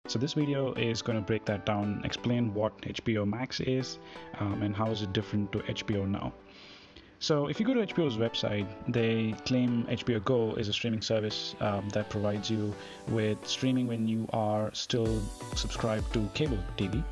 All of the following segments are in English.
So this video is going to break that down, explain what HBO Max is and how is it different to HBO Now. So if you go to HBO's website, they claim HBO Go is a streaming service that provides you with streaming when you are still subscribed to cable TV.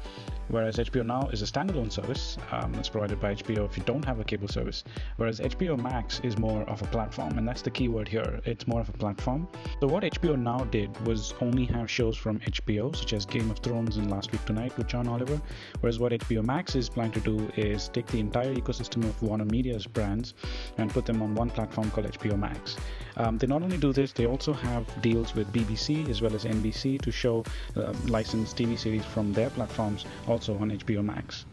Whereas HBO Now is a standalone service that's provided by HBO if you don't have a cable service. Whereas HBO Max is more of a platform, and that's the key word here. It's more of a platform. So what HBO Now did was only have shows from HBO, such as Game of Thrones and Last Week Tonight with John Oliver. Whereas what HBO Max is planning to do is take the entire ecosystem of Warner Media's brands and put them on one platform called HBO Max. They not only do this, they also have deals with BBC as well as NBC to show licensed TV series from their platforms also on HBO Max.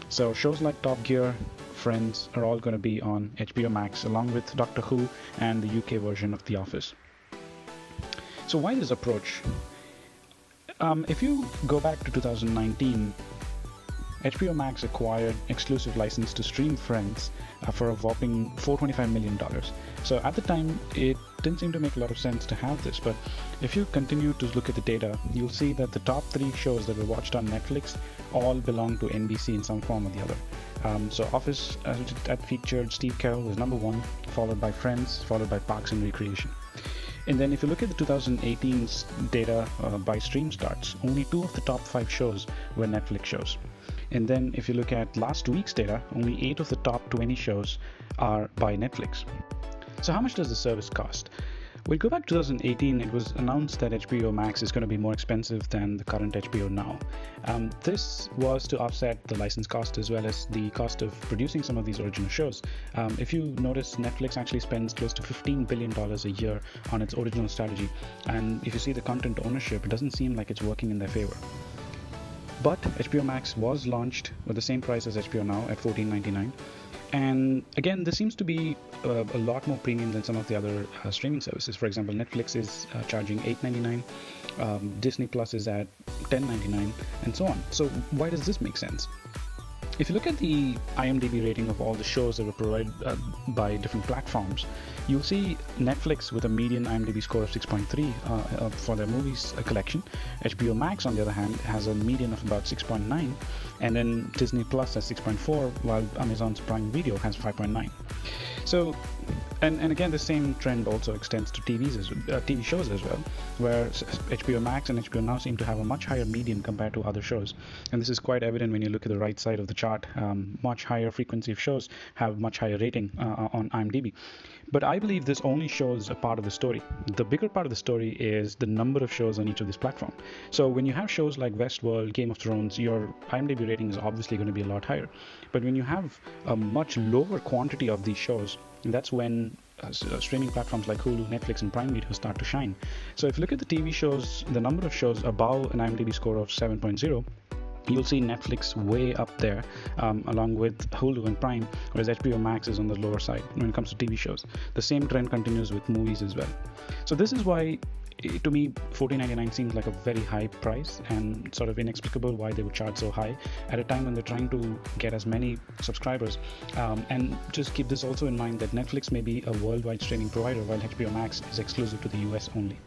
So shows like Top Gear, Friends are all going to be on HBO Max along with Doctor Who and the UK version of The Office. So why this approach? If you go back to 2019, HBO Max acquired exclusive license to stream Friends for a whopping $425 million. So at the time, it didn't seem to make a lot of sense to have this, but if you continue to look at the data, you'll see that the top 3 shows that were watched on Netflix all belong to NBC in some form or the other. So Office that featured Steve Carell was number 1, followed by Friends, followed by Parks and Recreation. And then if you look at the 2018's data by stream starts, only 2 of the top 5 shows were Netflix shows. And then if you look at last week's data, only 8 of the top 20 shows are by Netflix. So how much does the service cost? We'll go back to 2018. It was announced that HBO Max is going to be more expensive than the current HBO Now. This was to offset the license cost as well as the cost of producing some of these original shows. If you notice, Netflix actually spends close to $15 billion a year on its original strategy. And if you see the content ownership, it doesn't seem like it's working in their favor. But HBO Max was launched with the same price as HBO Now at $14.99. And again, this seems to be a lot more premium than some of the other streaming services. For example, Netflix is charging $8.99, Disney Plus is at $10.99, and so on. So why does this make sense? If you look at the IMDb rating of all the shows that were provided by different platforms, you'll see Netflix with a median IMDb score of 6.3 for their movies collection. HBO Max, on the other hand, has a median of about 6.9, and then Disney Plus has 6.4, while Amazon's Prime Video has 5.9. So, and again, the same trend also extends to TV shows as well, where HBO Max and HBO Now seem to have a much higher median compared to other shows. And this is quite evident when you look at the right side of the chart. Much higher frequency of shows have much higher rating on IMDb. But I believe this only shows a part of the story. The bigger part of the story is the number of shows on each of these platforms. So when you have shows like Westworld, Game of Thrones, your IMDb rating is obviously going to be a lot higher. But when you have a much lower quantity of these shows, that's when streaming platforms like Hulu, Netflix, and Prime Video start to shine. So if you look at the TV shows, the number of shows above an IMDb score of 7.0, you'll see Netflix way up there along with Hulu and Prime, whereas HBO Max is on the lower side when it comes to TV shows. The same trend continues with movies as well. So this is why, to me, $14.99 seems like a very high price and sort of inexplicable why they would charge so high at a time when they're trying to get as many subscribers. And just keep this also in mind that Netflix may be a worldwide streaming provider while HBO Max is exclusive to the US only.